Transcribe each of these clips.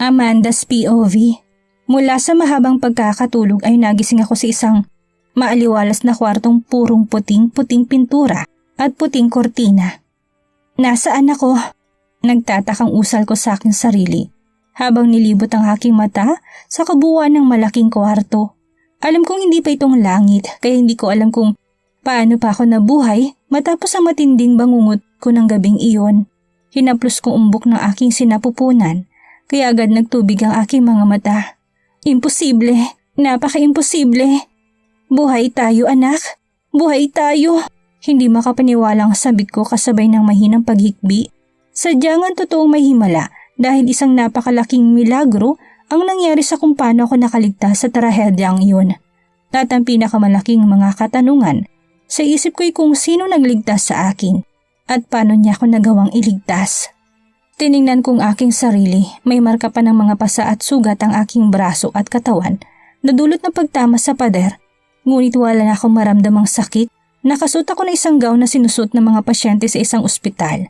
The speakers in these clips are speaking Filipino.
Amanda's POV. Mula sa mahabang pagkakatulog ay nagising ako sa isang maaliwalas na kwartong purong puting-puting pintura at puting kortina. Nasaan ako? Nagtatakang usal ko sa aking sarili habang nilibot ang aking mata sa kabuuan ng malaking kwarto. Alam kong hindi pa itong langit kaya hindi ko alam kung paano pa ako nabuhay matapos ang matinding bangungot ko ng gabing iyon. Hinaplos kong umbok ng aking sinapupunan kaya agad nagtubig ang aking mga mata. Imposible, napaka-imposible. Buhay tayo anak, buhay tayo. Hindi makapaniwala ang sabit ko kasabay ng mahinang paghikbi. Sadyang ang totoong may himala dahil isang napakalaking milagro ang nangyari sa kung paano ako nakaligtas sa trahedyang iyon. At ang pinakamalaking mga katanungan sa isip ko'y kung sino nagligtas sa akin at paano niya ako nagawang iligtas. Tiningnan kong aking sarili, may marka pa ng mga pasa at sugat ang aking braso at katawan na dulot ng pagtama sa pader. Ngunit wala na akong maramdamang sakit. Nakasuot ako ng isang gown na sinusot ng mga pasyente sa isang ospital.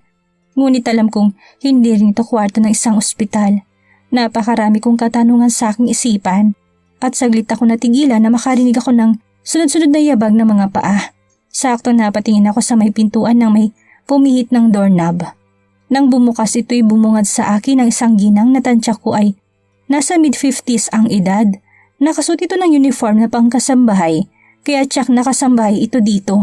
Ngunit alam kong hindi rin ito kwarto ng isang ospital. Napakarami kong katanungan sa aking isipan at saglit ako natigilan na makarinig ako ng sunod-sunod na yabag ng mga paa. Sakto napatingin ako sa may pintuan ng may pumihit ng doorknob. Nang bumukas ito'y bumungad sa akin ng isang ginang na tantyak ko ay nasa mid-50s ang edad. Nakasuot ito ng uniform na pangkasambahay kaya tsak nakasambahay ito dito.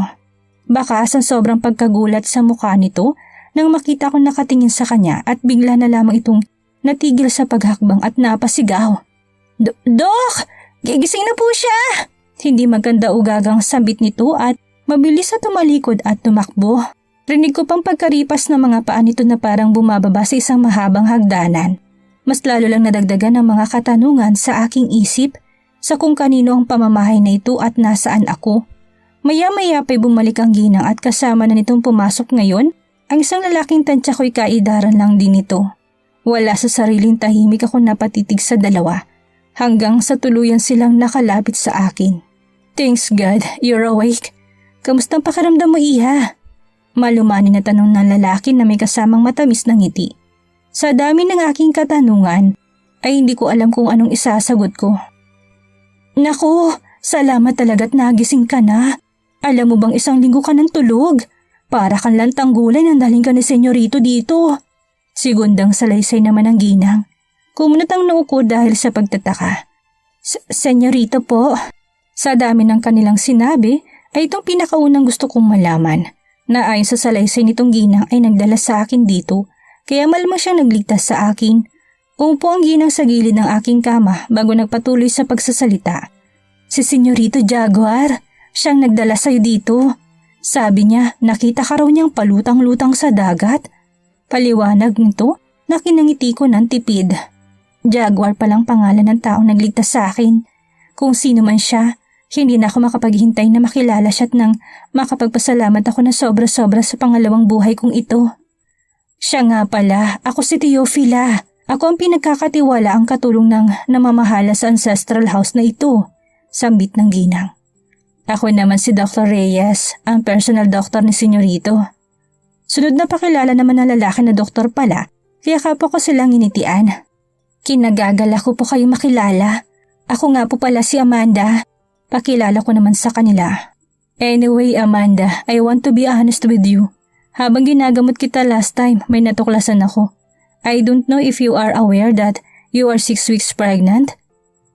Baka sa sobrang pagkagulat sa mukha nito nang makita ko nakatingin sa kanya at bigla na lamang itong natigil sa paghakbang at napasigaw. Dok! Gigising na po siya! Hindi maganda ugagang sambit nito at mabilis na tumalikod at tumakbo. Rinig ko pang pagkaripas ng mga paa nito na parang bumababa sa isang mahabang hagdanan. Mas lalo lang nadagdagan ang mga katanungan sa aking isip sa kung kanino ang pamamahay na ito at nasaan ako. Maya-maya pa'y bumalik ang ginang at kasama na nitong pumasok ngayon, ang isang lalaking tansya ko'y kaidaran lang din ito. Wala sa sariling tahimik ako napatitig sa dalawa hanggang sa tuluyan silang nakalapit sa akin. Thanks God, you're awake. Kamustang pakiramdam mo, Iha? Malumanin na tanong ng lalaki na may kasamang matamis na ngiti. Sa dami ng aking katanungan ay hindi ko alam kung anong isasagot ko. Naku, salamat talaga't nagising ka na. Alam mo bang isang linggo ka ng tulog? Para kang lantang gulay nang daling ka ni senyorito dito. Sigundang salaysay naman ang ginang. Kumunot ang noo ko dahil sa pagtataka. Senyorito po. Sa dami ng kanilang sinabi ay itong pinakaunang gusto kong malaman. Na ayon sa salaysay nitong ginang ay nagdala sa akin dito, kaya malamang siyang nagligtas sa akin. Umupo ang ginang sa gilid ng aking kama bago nagpatuloy sa pagsasalita. Si Senyorito Jaguar, siyang nagdala sa'yo dito. Sabi niya, nakita ka raw niyang palutang-lutang sa dagat. Paliwanag nito na kinangiti ko ng tipid. Jaguar palang pangalan ng taong nagligtas sa akin. Kung sino man siya, hindi na ako makapaghintay na makilala siya at nang makapagpasalamat ako na sobra-sobra sa pangalawang buhay kong ito. Siya nga pala, ako si Teofila. Ako ang pinagkakatiwala ang katulong ng namamahala sa ancestral house na ito, sambit ng ginang. Ako naman si Dr. Reyes, ang personal doctor ni Senyorito. Sunod na pakilala naman ng lalaki na doktor pala, kaya kapwa ko silang initian. Kinagagala ko po kayo makilala. Ako nga po pala si Amanda. Pakilala ko naman sa kanila. Anyway, Amanda, I want to be honest with you. Habang ginagamot kita last time, may natuklasan ako. I don't know if you are aware that you are 6 weeks pregnant.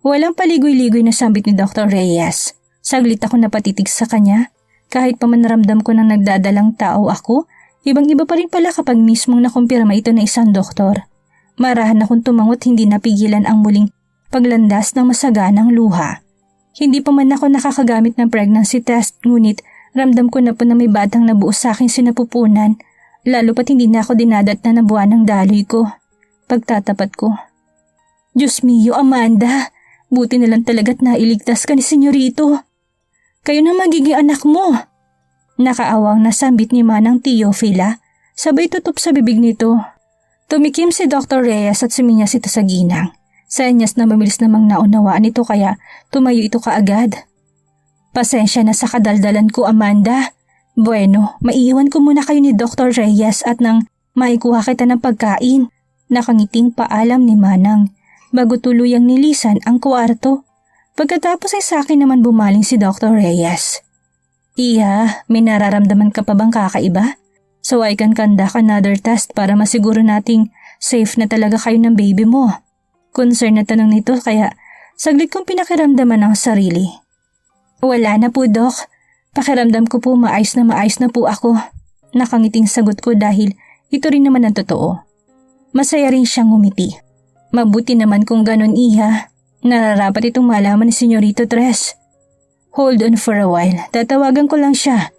Walang paligoy-ligoy na sambit ni Dr. Reyes. Saglit ako napatitig sa kanya. Kahit pa man naramdam ko na nagdadalang tao ako, ibang-iba pa rin pala kapag mismong nakumpirma ito na isang doktor. Marahan akong tumangot, hindi napigilan ang muling paglandas ng masaganang luha. Hindi pa man ako nakakagamit ng pregnancy test, ngunit ramdam ko na po na may batang nabuo sa aking sinapupunan, lalo pat hindi na ako dinadatnan na buwan ng daloy ko. Pagtatapat ko. Diyos mio, Amanda, buti na lang talaga't nailigtas ka ni Senyorito. Kayo na magiging anak mo. Nakaawang nasambit ni Manang Teofila, sabay tutup sa bibig nito. Tumikim si Dr. Reyes at suminyas ito sa ginang. Senyas na mabilis namang naunawaan ito kaya tumayo ito kaagad. Pasensya na sa kadaldalan ko, Amanda. Bueno, maiiwan ko muna kayo ni Dr. Reyes at nang maikuha kita ng pagkain. Nakangiting paalam ni Manang. bago tuluyang nilisan ang kwarto. Pagkatapos ay sa akin naman bumaling si Dr. Reyes. Iha, may nararamdaman ka pa bang kakaiba? So I can conduct another test para masiguro nating safe na talaga kayo ng baby mo. Concern na tanong nito kaya saglit kong pinakiramdaman ang sarili. Wala na po, Doc. Pakiramdam ko po maayos na po ako. Nakangiting sagot ko dahil ito rin naman ang totoo. Masaya rin siyang ngumiti. Mabuti naman kung ganon, Iha. Nararapat itong malaman ni Senyorito Tres. Hold on for a while, tatawagan ko lang siya.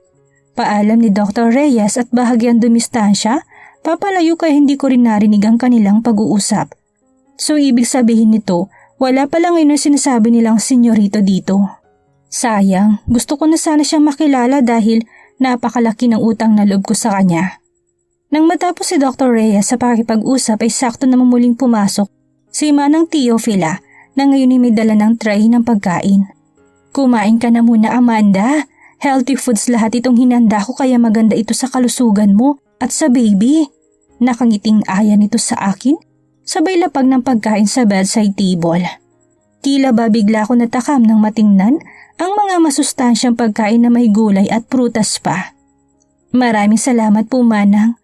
Paalam ni Dr. Reyes at bahagyang dumistansya, papalayo kaya hindi ko rin narinig ang kanilang pag-uusap. So ibig sabihin nito, wala pala ngayon ang sinasabi nilang Senyorito dito. Sayang, gusto ko na sana siyang makilala dahil napakalaki ng utang na loob ko sa kanya. Nang matapos si Dr. Reyes sa pakipag-usap ay sakto na muling pumasok si Manang Teofila na ngayon ay may dala ng tray ng pagkain. Kumain ka na muna, Amanda. Healthy foods lahat itong hinanda ko kaya maganda ito sa kalusugan mo at sa baby. Nakangiting aya nito sa akin, sabay lapag ng pagkain sa bedside table. Tila ba bigla ko natakam ng matingnan ang mga masustansyang pagkain na may gulay at prutas pa. Maraming salamat po, Manang.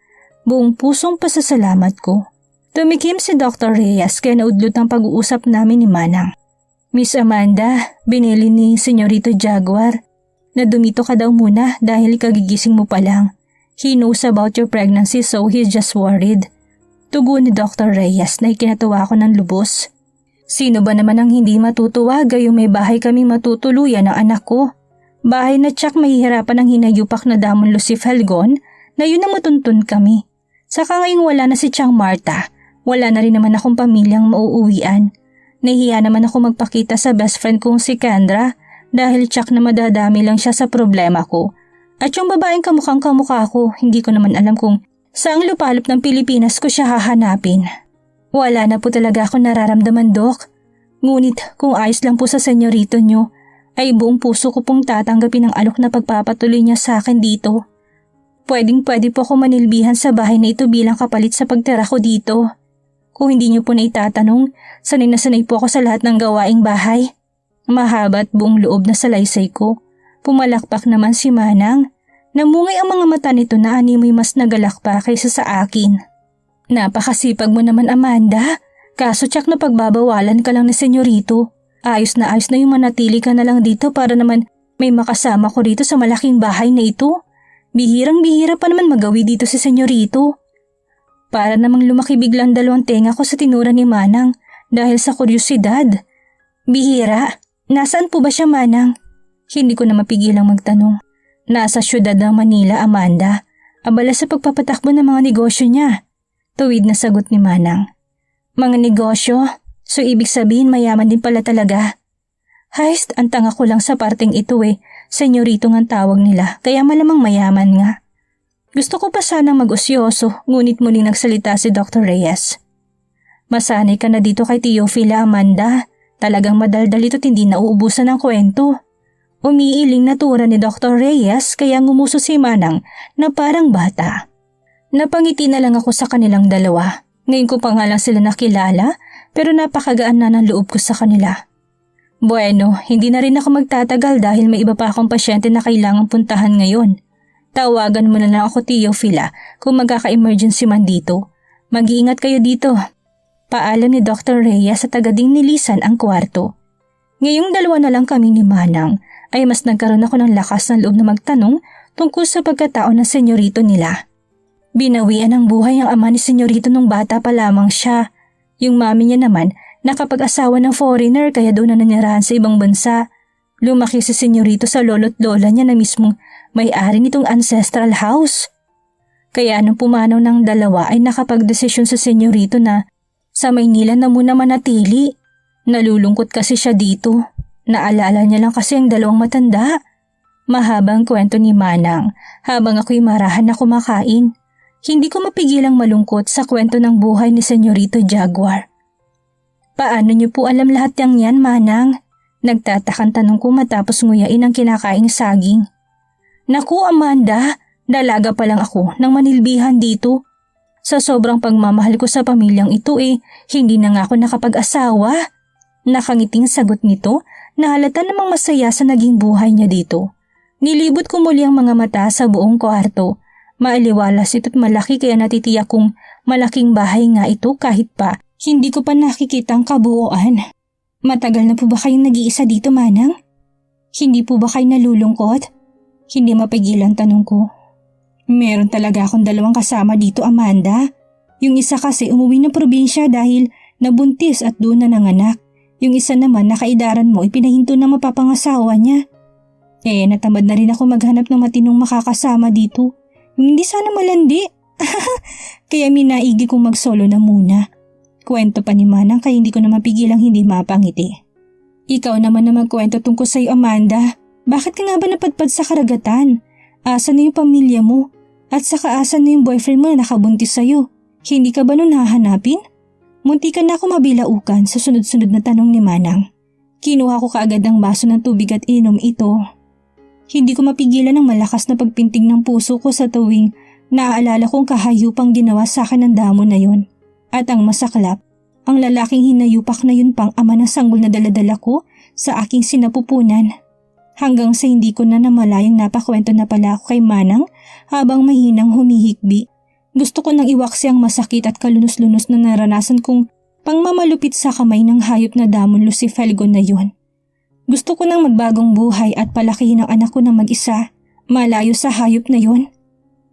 Buong pusong pasasalamat ko. Tumikim si Dr. Reyes kaya naudlot ang pag-uusap namin ni Manang. Miss Amanda, binili ni Senyorito Jaguar na dumito ka daw muna dahil kagigising mo pa lang. He knows about your pregnancy so he's just worried. Tugon ni Dr. Reyes na ikinatawa ko ng lubos. Sino ba naman ang hindi matutuwa gayong may bahay kaming matutuluyan ng anak ko? Bahay na tsak mahihirapan ang hinayupak na damon Lucif Helgon na yun ang matuntun kami. Saka ngayong wala na si Chang Marta, wala na rin naman akong pamilyang mauuwian. Nahiya naman ako magpakita sa best friend kong si Kendra dahil tsak na madadami lang siya sa problema ko. At yung babaeng kamukhang kamukha ko, hindi ko naman alam kung saang lupalop ng Pilipinas ko siya hahanapin. Wala na po talaga ako nararamdaman, Doc. Ngunit kung ayos lang po sa senyorito nyo, ay buong puso ko pong tatanggapin ang alok na pagpapatuloy niya sa akin dito. Pwede po ako manilbihan sa bahay na ito bilang kapalit sa pagtira ko dito. Kung hindi niyo po na itatanong, sanay na sanay po ako sa lahat ng gawaing bahay. Mahaba at buong loob na salaysay ko. Pumalakpak naman si Manang. Namungay ang mga mata nito na animoy mas nagalak pa kaysa sa akin. Napakasipag mo naman, Amanda. Kaso tsak na pagbabawalan ka lang ni Senyorito. Ayos na yung manatili ka na lang dito para naman may makasama ko rito sa malaking bahay na ito. Bihirang-bihira pa naman magawi dito si Senyorito. Para namang lumaki biglang dalawang tenga ko sa tinura ni Manang dahil sa kuryosidad. Bihira, nasaan po ba siya, Manang? Hindi ko na mapigilang magtanong. Nasa syudad ng Manila, Amanda. Abala sa pagpapatakbo ng mga negosyo niya. Tuwid na sagot ni Manang. Mga negosyo? So ibig sabihin mayaman din pala talaga. Heist, ang tanga ko lang sa parteng ito Senyorito ang tawag nila, kaya malamang mayaman nga. Gusto ko pa sanang mag-usyoso, ngunit muling nagsalita si Dr. Reyes. Masanay ka na dito kay Teofila, Amanda. Talagang madaldal ito't hindi nauubusan ng kwento. Umiiling na tura ni Dr. Reyes kaya ngumuso si Manang na parang bata. Napangiti na lang ako sa kanilang dalawa. Ngayon ko pa nga lang sila nakilala pero napakagaan na ng loob ko sa kanila. Bueno, hindi na rin ako magtatagal dahil may iba pa akong pasyente na kailangang puntahan ngayon. Tawagan mo na lang ako, Teofila, kung magkaka-emergency man dito. Mag-iingat kayo dito. Paalam ni Dr. Reyes sa tagading nilisan ang kwarto. Ngayong dalawa na lang kami ni Manang ay mas nagkaroon ako ng lakas ng loob na magtanong tungkol sa pagkatao ng senyorito nila. Binawian ng buhay ang ama ni senyorito nung bata pa lamang siya. Yung mami niya naman nakapag-asawa ng foreigner kaya doon na nanirahan sa ibang bansa. Lumaki si senyorito sa lolo't lola niya na mismong may-ari nitong ancestral house. Kaya nung pumanaw ng dalawa ay nakapagdesisyon sa senyorito na sa Maynila na muna manatili. Nalulungkot kasi siya dito. Naalala niya lang kasi ang dalawang matanda. Mahabang kwento ni Manang habang ako'y marahan na kumakain. Hindi ko mapigilang malungkot sa kwento ng buhay ni Senyorito Jaguar. Paano niyo po alam lahat ng yan, Manang? Nagtatakang tanong ko matapos nguyain ang kinakaing saging. Naku, Amanda, dalaga pa lang ako nang manilbihan dito. Sa sobrang pagmamahal ko sa pamilyang ito hindi na nga ako nakapag-asawa. Nakangiting sagot nito na halata namang masaya sa naging buhay niya dito. Nilibot ko muli ang mga mata sa buong kwarto. Maaliwalas ito't malaki kaya natitiyak kong malaking bahay nga ito kahit pa hindi ko pa nakikita ang kabuuan. Matagal na po ba kayong nag-iisa dito, Manang? Hindi po ba kayo nalulungkot? Hindi mapigilan tanong ko. Meron talaga akong 2 kasama dito, Amanda. Yung isa kasi umuwi ng probinsya dahil nabuntis at doon na nanganak. Yung isa naman nakaidaran mo ipinahinto na mapapangasawa niya. Natamad na rin ako maghanap ng matinong makakasama dito. Yung hindi sana malandi. Kaya minaigi kong magsolo na muna. Kwento pa ni Manang kaya hindi ko na mapigilang hindi mapangiti. Ikaw naman na magkwento tungkol sa'yo, Amanda. Bakit ka nga ba napadpad sa karagatan? Asan na yung pamilya mo? At saka asan na yung boyfriend mo na nakabuntis sa'yo? Hindi ka ba nun hahanapin? Munti ka na ako mabilaukan sa sunod-sunod na tanong ni Manang. Kinuha ko kaagad ang baso ng tubig at inom ito. Hindi ko mapigilan ang malakas na pagpintig ng puso ko sa tuwing naaalala kong kahayupang ginawa sa akin ng damo na yon. At ang masaklap, ang lalaking hinayupak na yun pang ama ng sanggol na daladala ko sa aking sinapupunan. Hanggang sa hindi ko na namalayang napakwento na pala ako kay Manang habang mahinang humihikbi. Gusto ko nang iwaksi ang masakit at kalunos-lunos na naranasan kong pangmamalupit sa kamay ng hayop na damon Lucifelgo na yun. Gusto ko nang magbagong buhay at palakihin ang anak ko ng mag-isa, malayo sa hayop na yun.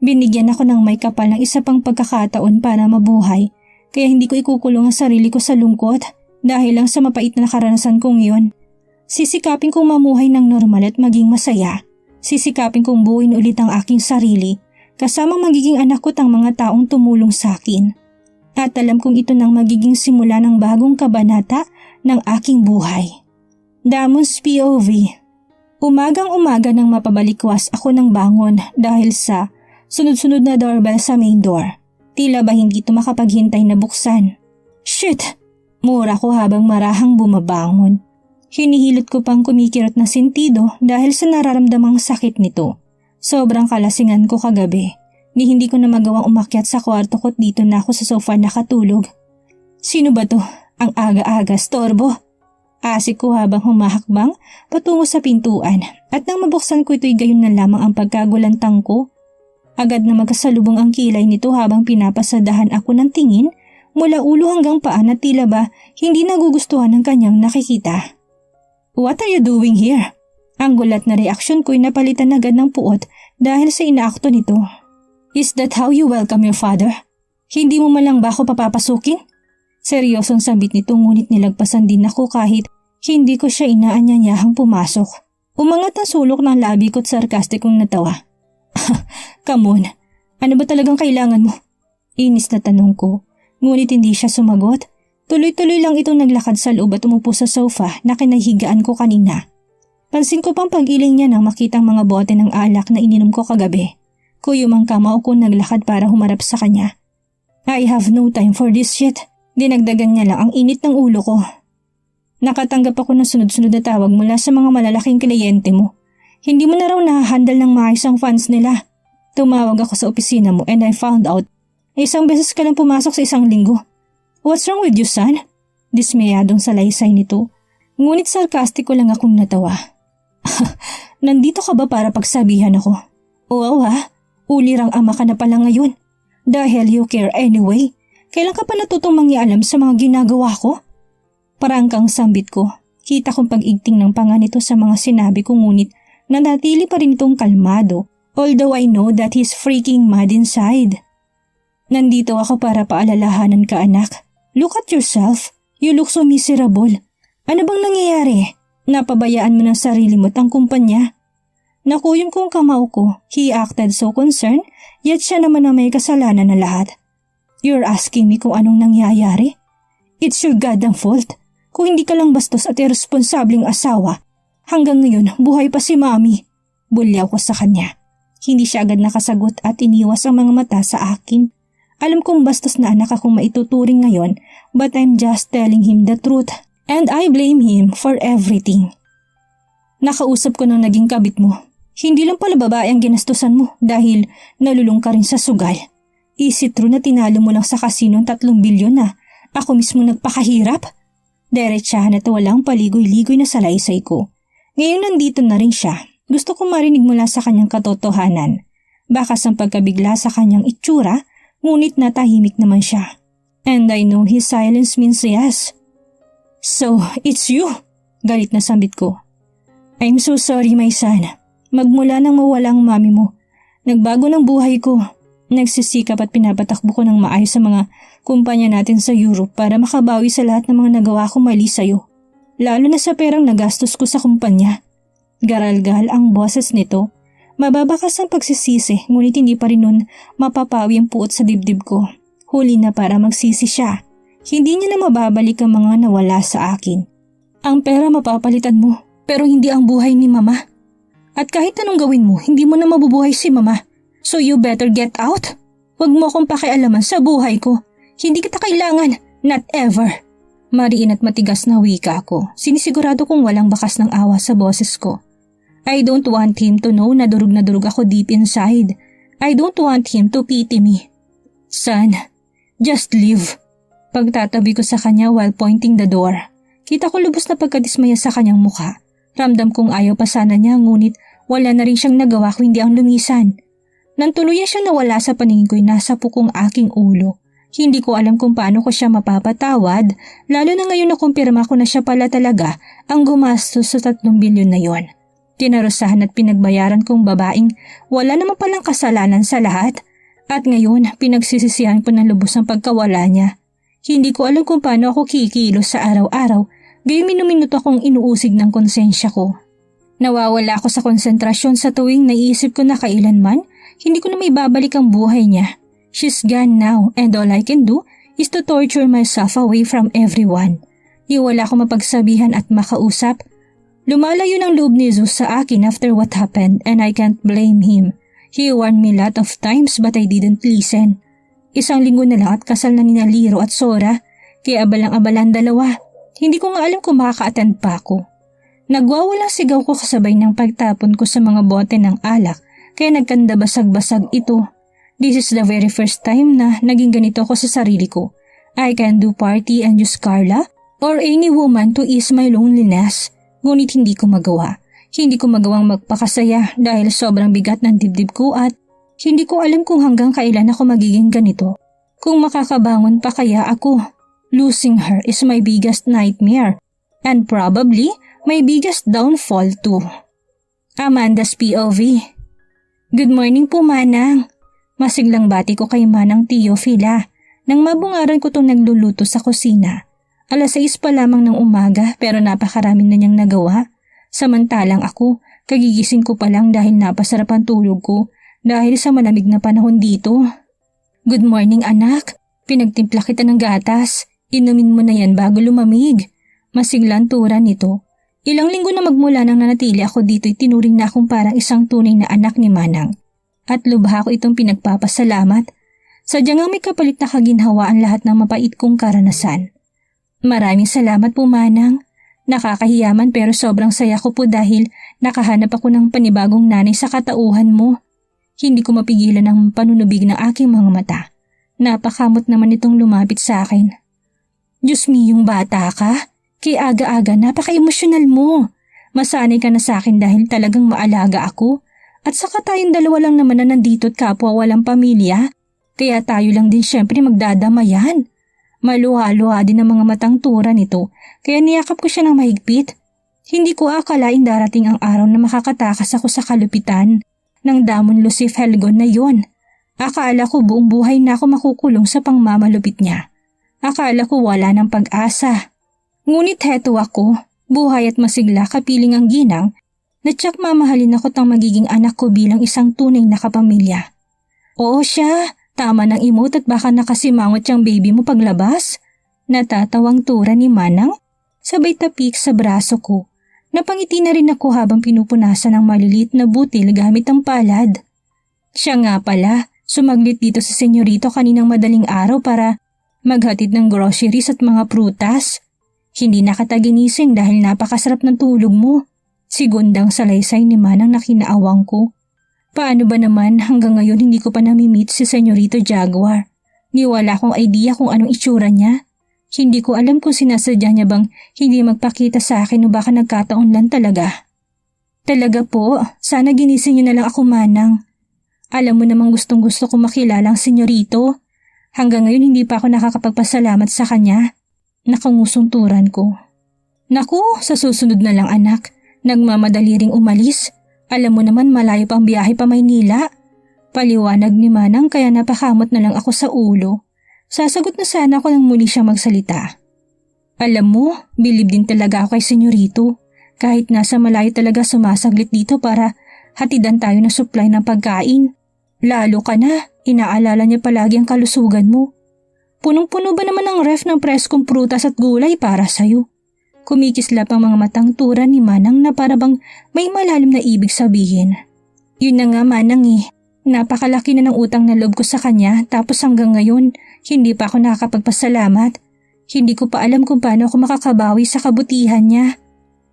Binigyan ako ng may kapal ng isa pang pagkakataon para mabuhay, kaya hindi ko ikukulong ang sarili ko sa lungkot dahil lang sa mapait na karanasan kong yun. Sisikapin kong mamuhay ng normal at maging masaya. Sisikapin kong buuin ulit ang aking sarili, kasamang magiging anak ko at ang mga taong tumulong sa akin. At alam kong ito nang magiging simula ng bagong kabanata ng aking buhay. Damon's POV. Umagang-umaga nang mapabalikwas ako ng bangon dahil sa sunod-sunod na doorbell sa main door. Tila ba hindi ito makapaghintay na buksan. Shit! Mura ko habang marahang bumabangon. Hinihilot ko pang kumikirot na sentido dahil sa nararamdamang sakit nito. Sobrang kalasingan ko kagabi. Hindi ko na magawang umakyat sa kwarto ko't dito na ako sa sofa nakatulog. Sino ba to? Ang aga-aga, storbo. Asik ko habang humahakbang patungo sa pintuan at nang mabuksan ko ito'y gayon na lamang ang pagkagulantang ko. Agad na magkasalubong ang kilay nito habang pinapasadahan ako ng tingin mula ulo hanggang paa na tila ba hindi nagugustuhan ng kanyang nakikita. What are you doing here? Ang gulat na reaksyon ko'y napalitan agad ng puot dahil sa inaakto nito. Is that how you welcome your father? Hindi mo malang ba ako papapasukin? Seryosong sambit nito ngunit nilagpasan din ako kahit hindi ko siya inaanyanyahang pumasok. Umangat ang sulok ng labi ko't sarkastikong natawa. Come on, ano ba talagang kailangan mo? Inis na tanong ko, ngunit hindi siya sumagot. Tuloy-tuloy lang itong naglakad sa loob at umupo sa sofa na kinahigaan ko kanina. Pansin ko pang pag-iling niya nang makita ang mga bote ng alak na ininom ko kagabi. Kuyumang kamao ko naglakad para humarap sa kanya. I have no time for this shit. Dinagdagan niya lang ang init ng ulo ko. Nakatanggap ako ng sunod-sunod na tawag mula sa mga malalaking kliyente mo. Hindi mo na raw nahahandle ng maayos ang fans nila. Tumawag ako sa opisina mo and I found out isang beses ka lang pumasok sa isang linggo. What's wrong with you, son? Dismayadong salaysay nito. Ngunit sarkastiko lang akong natawa. Nandito ka ba para pagsabihan ako? Oo ulirang ama ka na pala ngayon. Dahil you care anyway. Kailan ka pa natutong mangialam sa mga ginagawa ko? Parangkang sambit ko. Kita kong pag-igting ng panga nito sa mga sinabi ko ngunit nanatili pa rin itong kalmado. Although I know that he's freaking mad inside. Nandito ako para paalalahanan ka, anak. Look at yourself. You look so miserable. Ano bang nangyayari? Napabayaan mo ng sarili mo at ang kumpanya. Nakuyom kong kamao ko. He acted so concerned, yet siya naman ang may kasalanan na lahat. You're asking me kung anong nangyayari? It's your goddamn fault. Kung hindi ka lang bastos at irresponsabling asawa, hanggang ngayon buhay pa si Mami. Bulyaw ko sa kanya. Hindi siya agad nakasagot at iniwas ang mga mata sa akin. Alam kong bastos na anak akong maituturing ngayon, but I'm just telling him the truth. And I blame him for everything. Nakausap ko ng naging kabit mo. Hindi lang pala babae ang ginastusan mo dahil nalulung ka rin sa sugal. Is it true na tinalo mo lang sa kasino ang 3 bilyon na ako mismo nagpakahirap? Diretsahan at walang paligoy-ligoy na salaysay ko. Ngayon nandito na rin siya. Gusto ko marinig mula sa kanyang katotohanan. Bakas ang pagkabigla sa kanyang itsura, ngunit natahimik naman siya. And I know his silence means yes. So, it's you! Galit na sambit ko. I'm so sorry, my son. Magmula nang mawala ang mami mo, nagbago ng buhay ko. Nagsisikap at pinapatakbo ko ng maayos sa mga kumpanya natin sa Europe para makabawi sa lahat ng mga nagawa ko mali sa'yo. Lalo na sa perang nagastos ko sa kumpanya. Garalgal ang boses nito. Mababakas ang pagsisisi, ngunit hindi pa rin nun mapapawi ang puot sa dibdib ko. Huli na para magsisi siya. Hindi niya na mababalik ang mga nawala sa akin. Ang pera mapapalitan mo, pero hindi ang buhay ni mama. At kahit anong gawin mo, hindi mo na mabubuhay si mama. So you better get out. Huwag mo akong pakialaman sa buhay ko. Hindi kita kailangan, not ever. Mariin at matigas na wika ko. Sinisigurado kong walang bakas ng awa sa boses ko. I don't want him to know na durog ako deep inside. I don't want him to pity me. Son, just leave. Pagtatabi ko sa kanya while pointing the door. Kita ko lubos na pagkadismaya sa kanyang mukha. Ramdam kong ayaw pa sana niya, ngunit wala na rin siyang nagawa kundi ang lumisan. Nang tuluyan siyang nawala sa paningin ko'y nasa pukong aking ulo. Hindi ko alam kung paano ko siya mapapatawad, lalo na ngayon na kumpirma ko na siya pala talaga ang gumastos sa 3 bilyon na yon. Tinarusahan at pinagbayaran kong babaeng wala naman palang kasalanan sa lahat, at ngayon pinagsisisihan ko ng lubos ang pagkawala niya. Hindi ko alam kung paano ako kikilos sa araw-araw, gayon minuminuto akong inuusig ng konsensya ko. Nawawala ako sa konsentrasyon sa tuwing naisip ko na kailanman, hindi ko na may babalik ang buhay niya. She's gone now and all I can do is to torture myself away from everyone. Di wala akong mapagsabihan at makausap. Lumalayo ng loob ni Zeus sa akin after what happened and I can't blame him. He warned me lot of times but I didn't listen. 1 linggo na lang at kasal na nina Liro at Sora, kaya abalang-abalan dalawa. Hindi ko nga alam kung makaka-attend pa ako. Nagwawalang sigaw ko kasabay ng pagtapon ko sa mga bote ng alak, kaya nagkanda basag-basag ito. This is the very first time na naging ganito ko sa sarili ko. I can do party and use Carla or any woman to ease my loneliness. Ngunit hindi ko magawa. Hindi ko magawang magpakasaya dahil sobrang bigat ng dibdib ko at hindi ko alam kung hanggang kailan ako magiging ganito. Kung makakabangon pa kaya ako. Losing her is my biggest nightmare and probably my biggest downfall too. Amanda's POV. Good morning po, Manang. Masiglang bati ko kay Manang Teofila nang mabungaran ko itong nagluluto sa kusina. 6:00 pa lamang ng umaga pero napakarami na niyang nagawa. Samantalang ako, kagigising ko pa lang dahil napasarap ang tulog ko dahil sa malamig na panahon dito. Good morning, anak. Pinagtimpla kita ng gatas. Inumin mo na yan bago lumamig. Masiglang tura nito. Ilang linggo na magmula nang nanatili ako dito, itinuring na akong parang isang tunay na anak ni Manang. At lubha ko itong pinagpapasalamat. Sadyang ang may kapalit na kaginhawaan lahat ng mapait kong karanasan. Maraming salamat po, Manang. Nakakahiyaman pero sobrang saya ko po dahil nakahanap ako ng panibagong nanay sa katauhan mo. Hindi ko mapigilan ang panunubig ng aking mga mata. Napakamot naman itong lumapit sa akin. Diyos me, yung bata ka? Kaya aga-aga napaka-emosyonal mo. Masanay ka na sa akin dahil talagang maalaga ako. At saka tayong dalawa lang naman na nandito at kapwa walang pamilya. Kaya tayo lang din syempre magdadamayan. Maluha-luha din ang mga matang tura nito kaya niyakap ko siya ng mahigpit. Hindi ko akalain darating ang araw na makakatakas ako sa kalupitan ng Damon Lucif Helgon na yon. Akala ko buong buhay na ako makukulong sa pangmamalupit niya. Akala ko wala ng pag-asa. Ngunit heto ako, buhay at masigla kapiling ang ginang, na tsak mamahalin ako tang magiging anak ko bilang isang tunay na kapamilya. Oo siya, tama ng emote at baka nakasimangot siyang baby mo paglabas. Natatawang tura ni Manang, sabay tapik sa braso ko. Napangiti na rin ako habang pinupunasan ng maliliit na butil gamit ang palad. Siya nga pala, sumaglit dito sa senyorito kaninang madaling araw para maghatid ng groceries at mga prutas. Hindi nakataginising dahil napakasarap ng tulog mo. Sigundang salaysay ni Manang na kinaawang ko. Paano ba naman hanggang ngayon hindi ko pa nami-meet si Senyorito Jaguar? Ni wala akong idea kung anong itsura niya. Hindi ko alam kung sinasadya niya bang hindi magpakita sa akin o baka nagkataon lang talaga. Talaga po, sana ginising niyo na lang ako, Manang. Alam mo namang gustong-gusto ko makilala ang senyorito. Hanggang ngayon hindi pa ako nakakapagpasalamat sa kanya. Nakangusong turan ko. Naku, sa susunod na lang anak. Nagmamadali ring umalis. Alam mo naman malayo pang biyahe pa Maynila. Paliwanag ni Manang kaya napakamot na lang ako sa ulo. Sasagot na sana ako nang muli siya magsalita. Alam mo, bilib din talaga ako kay senyorito. Kahit nasa malayo talaga sumasaglit dito para hatidan tayo ng supply ng pagkain. Lalo ka na, inaalala niya palagi ang kalusugan mo. Punong-puno ba naman ang ref ng preskong prutas at gulay para sa'yo? Kumikislap ang mga matang tura ni Manang na parabang may malalim na ibig sabihin. Yun na nga Manang eh. Napakalaki na ng utang na loob ko sa kanya tapos hanggang ngayon hindi pa ako nakakapagpasalamat. Hindi ko pa alam kung paano ako makakabawi sa kabutihan niya.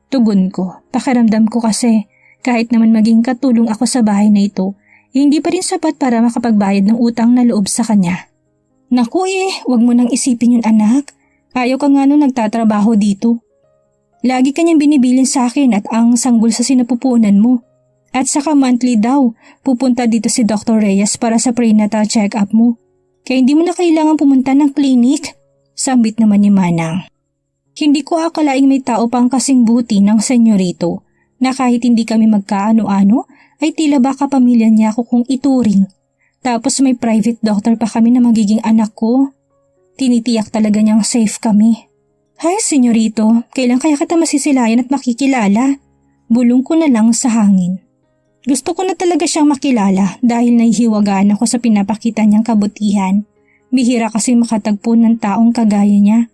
Tugon ko, pakiramdam ko kasi kahit naman maging katulong ako sa bahay na ito, hindi pa rin sapat para makapagbayad ng utang na loob sa kanya. Naku wag mo nang isipin yun anak. Ayaw ka nga nung nagtatrabaho dito. Lagi kanyang binibilin sa akin at ang sanggol sa sinapupunan mo. At saka monthly daw, pupunta dito si Dr. Reyes para sa prenatal check-up mo. Kaya hindi mo na kailangan pumunta ng klinik. Sambit naman ni Manang. Hindi ko akalaing may tao pang kasing buti ng senyorito na kahit hindi kami magkaano-ano ay tila baka pamilya niya ako kung ituring. Tapos may private doctor pa kami na magiging anak ko. Tinitiyak talaga niyang safe kami. Hay senyorito, kailan kaya kita masisilayan at makikilala? Bulong ko na lang sa hangin. Gusto ko na talaga siyang makilala dahil nahihiwagaan ako sa pinapakita niyang kabutihan. Bihira kasi makatagpo ng taong kagaya niya.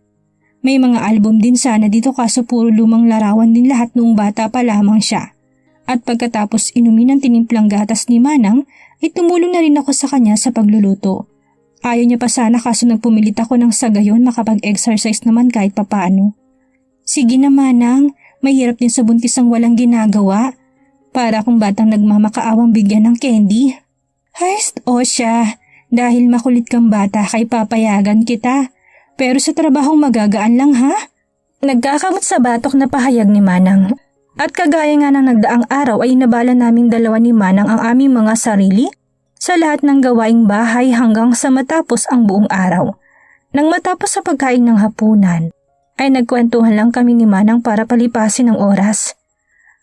May mga album din sana dito kaso puro lumang larawan din lahat noong bata pa lamang siya. At pagkatapos inumin ng tinimplang gatas ni Manang ay tumulong na rin ako sa kanya sa pagluluto. Ayaw niya pa sana kaso nagpumilit ako ng sa gayon makapag-exercise naman kahit papaano. Sige na Manang, mahirap din sa buntis ang walang ginagawa. Para kung batang nagmamakaawang bigyan ng candy. Haist o siya, dahil makulit kang bata kay papayagan kita. Pero sa trabahong magagaan lang ha? Nagkakamot sa batok na pahayag ni Manang. At kagaya nga ng nagdaang araw ay inabala naming dalawa ni Manang ang aming mga sarili sa lahat ng gawaing bahay hanggang sa matapos ang buong araw. Nang matapos sa pagkain ng hapunan, ay nagkwentuhan lang kami ni Manang para palipasin ang oras.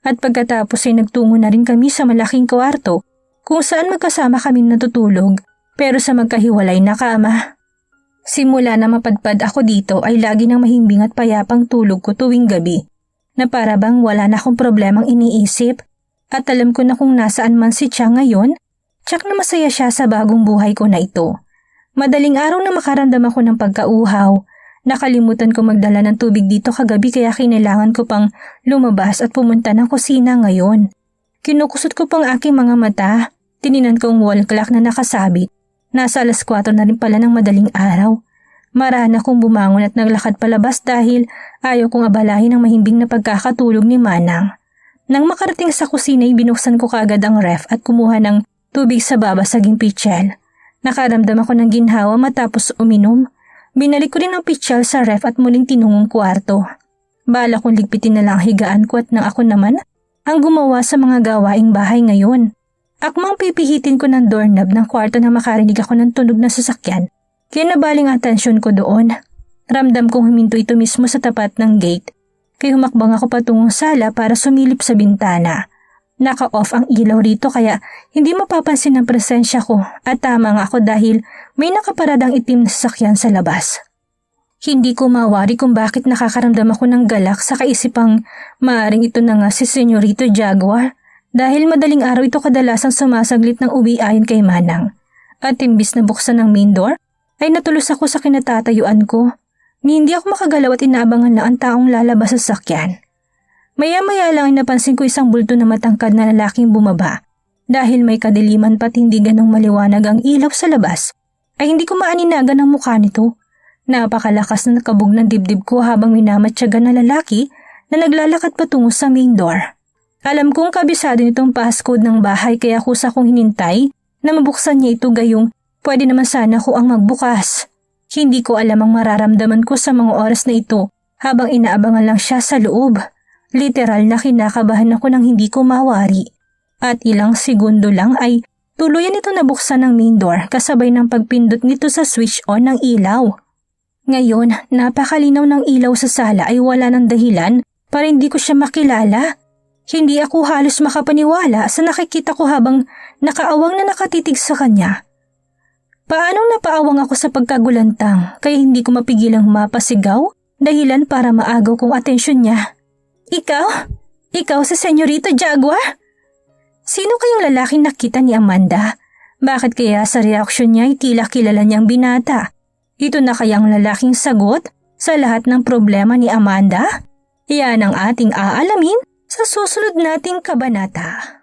At pagkatapos ay nagtungo na rin kami sa malaking kwarto kung saan magkasama kami natutulog pero sa magkahiwalay na kama. Simula na mapadpad ako dito ay lagi nang mahimbing at payapang tulog ko tuwing gabi na para bang wala na akong problemang iniisip at alam ko na kung nasaan man si Chia ngayon, tsak na masaya siya sa bagong buhay ko na ito. Madaling araw na makaramdam ako ng pagkauhaw. Nakalimutan ko magdala ng tubig dito kagabi kaya kinailangan ko pang lumabas at pumunta ng kusina ngayon. Kinukusot ko pang aking mga mata, tininan ko ang wall clock na nakasabit. Nasa 4:00 na rin pala ng madaling araw. Marana kong bumangon at naglakad palabas dahil ayaw kong abalahin ang mahimbing na pagkakatulog ni Manang. Nang makarating sa kusina ay binuksan ko kaagad ang ref at kumuha ng tubig sa babasaging pitchel. Nakaramdam ako ng ginhawa matapos uminom. Binalik ko rin ang pitchel sa ref at muling tinungong kwarto. Bala kong ligpitin na lang ang higaan ko at nang ako naman ang gumawa sa mga gawaing bahay ngayon. Akmang pipihitin ko ng doorknob ng kwarto na makarinig ako ng tunog ng sasakyan. Kaya nabaling ang atensyon ko doon. Ramdam kong huminto ito mismo sa tapat ng gate. Kaya humakbang ako patungong sala para sumilip sa bintana. Naka-off ang ilaw rito kaya hindi mapapansin ang presensya ko at tama nga ako dahil may nakaparadang itim na sasakyan sa labas. Hindi ko mawari kung bakit nakakaramdam ako ng galak sa kaisipang maaring ito na nga si Senyorito Jaguar dahil madaling araw ito kadalasang sumasaglit ng uwi ayon kay Manang. At imbis na buksan ang main door ay natulos ako sa kinatatayuan ko. Ni hindi ako makagalaw at inaabangan lang ang taong lalabas sa sasakyan. Maya-maya lang ay napansin ko isang bulto na matangkad na lalaking bumaba. Dahil may kadiliman pat hindi ganong maliwanag ang ilaw sa labas, ay hindi ko maaninagan ang mukha nito. Napakalakas na nakabog ng dibdib ko habang minamatyagan na lalaki na naglalakad patungo sa main door. Alam kong kabisado nitong passcode ng bahay kaya kusa kong hinintay na mabuksan niya ito gayong pwede naman sana ko ang magbukas. Hindi ko alam ang mararamdaman ko sa mga oras na ito habang inaabangan lang siya sa loob. Literal na kinakabahan ako nang hindi ko mawari. At ilang segundo lang ay tuluyan ito nabuksan ng main door kasabay ng pagpindot nito sa switch on ng ilaw. Ngayon, napakalinaw ng ilaw sa sala ay wala ng dahilan para hindi ko siya makilala. Hindi ako halos makapaniwala sa nakikita ko habang nakaawang na nakatitig sa kanya. Paanong napaawang ako sa pagkagulantang kaya hindi ko mapigilang mapasigaw dahilan para maagaw kong atensyon niya. Ikaw? Ikaw si Senyorita Jaguar? Sino kayong lalaking nakita ni Amanda? Bakit kaya sa reaksyon niya ay tila kilala niyang binata? Ito na kayang lalaking sagot sa lahat ng problema ni Amanda? Yan ang ating aalamin sa susunod nating kabanata.